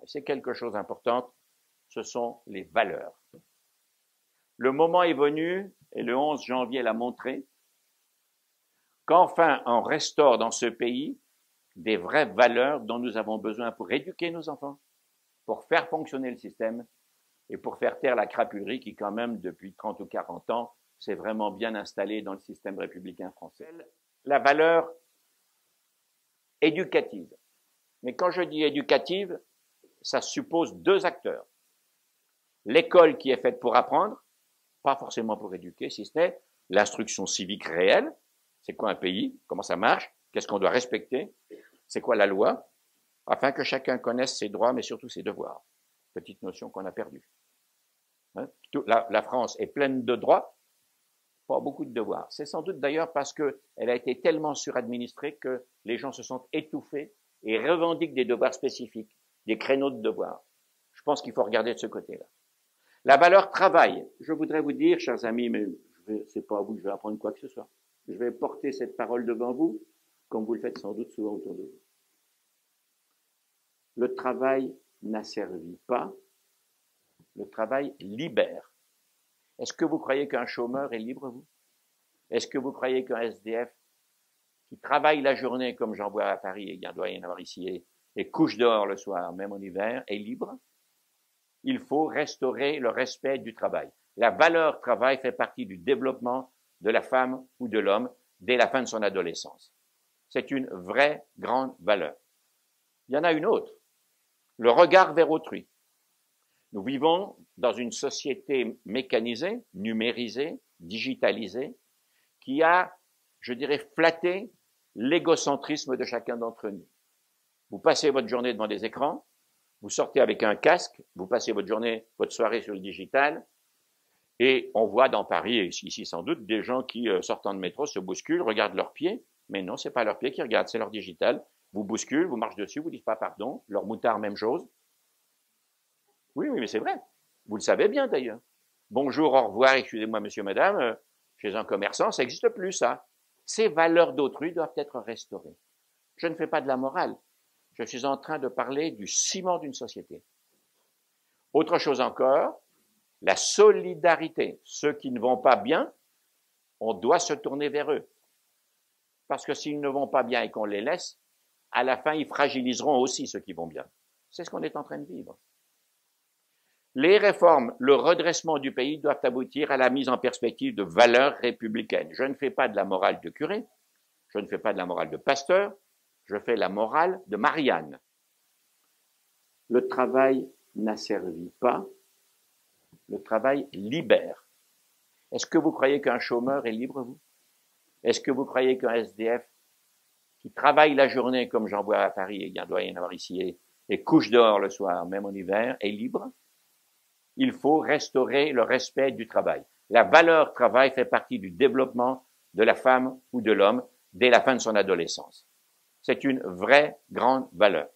Et c'est quelque chose d'important, ce sont les valeurs. Le moment est venu, et le 11 janvier l'a montré, qu'enfin on restaure dans ce pays des vraies valeurs dont nous avons besoin pour éduquer nos enfants, pour faire fonctionner le système et pour faire taire la crapulerie qui, quand même, depuis 30 ou 40 ans, s'est vraiment bien installée dans le système républicain français. La valeur éducative. Mais quand je dis éducative, ça suppose deux acteurs. L'école qui est faite pour apprendre, pas forcément pour éduquer, si ce n'est l'instruction civique réelle. C'est quoi un pays? Comment ça marche? Qu'est-ce qu'on doit respecter? C'est quoi la loi? Afin que chacun connaisse ses droits, mais surtout ses devoirs. Petite notion qu'on a perdue. Hein? La France est pleine de droits, pas beaucoup de devoirs. C'est sans doute d'ailleurs parce qu'elle a été tellement suradministrée que les gens se sont étouffés et revendiquent des devoirs spécifiques, des créneaux de devoirs. Je pense qu'il faut regarder de ce côté-là. La valeur travail. Je voudrais vous dire, chers amis, mais c'est pas à vous que je vais apprendre quoi que ce soit. Je vais porter cette parole devant vous, comme vous le faites sans doute souvent autour de vous. Le travail n'asservit pas, le travail libère. Est-ce que vous croyez qu'un chômeur est libre, vous? Est-ce que vous croyez qu'un SDF qui travaille la journée, comme j'en vois à Paris, et il doit y en avoir ici, et couche dehors le soir, même en hiver, est libre? Il faut restaurer le respect du travail. La valeur travail fait partie du développement de la femme ou de l'homme dès la fin de son adolescence. C'est une vraie grande valeur. Il y en a une autre, le regard vers autrui. Nous vivons dans une société mécanisée, numérisée, digitalisée, qui a, je dirais, flatté l'égocentrisme de chacun d'entre nous. Vous passez votre journée devant des écrans, vous sortez avec un casque, vous passez votre journée, votre soirée sur le digital, et on voit dans Paris, et ici sans doute, des gens qui, sortant de métro, se bousculent, regardent leurs pieds, mais non, c'est pas leurs pieds qui regardent, c'est leur digital. Vous bousculent, vous marchez dessus, vous dites pas pardon, leur moutard, même chose. Oui, mais c'est vrai. Vous le savez bien d'ailleurs. Bonjour, au revoir, excusez-moi, monsieur, madame, chez un commerçant, ça n'existe plus, ça. Ces valeurs d'autrui doivent être restaurées. Je ne fais pas de la morale. Je suis en train de parler du ciment d'une société. Autre chose encore, la solidarité. Ceux qui ne vont pas bien, on doit se tourner vers eux. Parce que s'ils ne vont pas bien et qu'on les laisse, à la fin, ils fragiliseront aussi ceux qui vont bien. C'est ce qu'on est en train de vivre. Les réformes, le redressement du pays doivent aboutir à la mise en perspective de valeurs républicaines. Je ne fais pas de la morale de curé, je ne fais pas de la morale de pasteur, je fais la morale de Marianne. Le travail n'asservit pas, le travail libère. Est-ce que vous croyez qu'un chômeur est libre, vous? Est-ce que vous croyez qu'un SDF qui travaille la journée, comme j'en vois à Paris, et il doit y en avoir ici, et couche dehors le soir, même en hiver, est libre? Il faut restaurer le respect du travail. La valeur travail fait partie du développement de la femme ou de l'homme dès la fin de son adolescence. C'est une vraie grande valeur.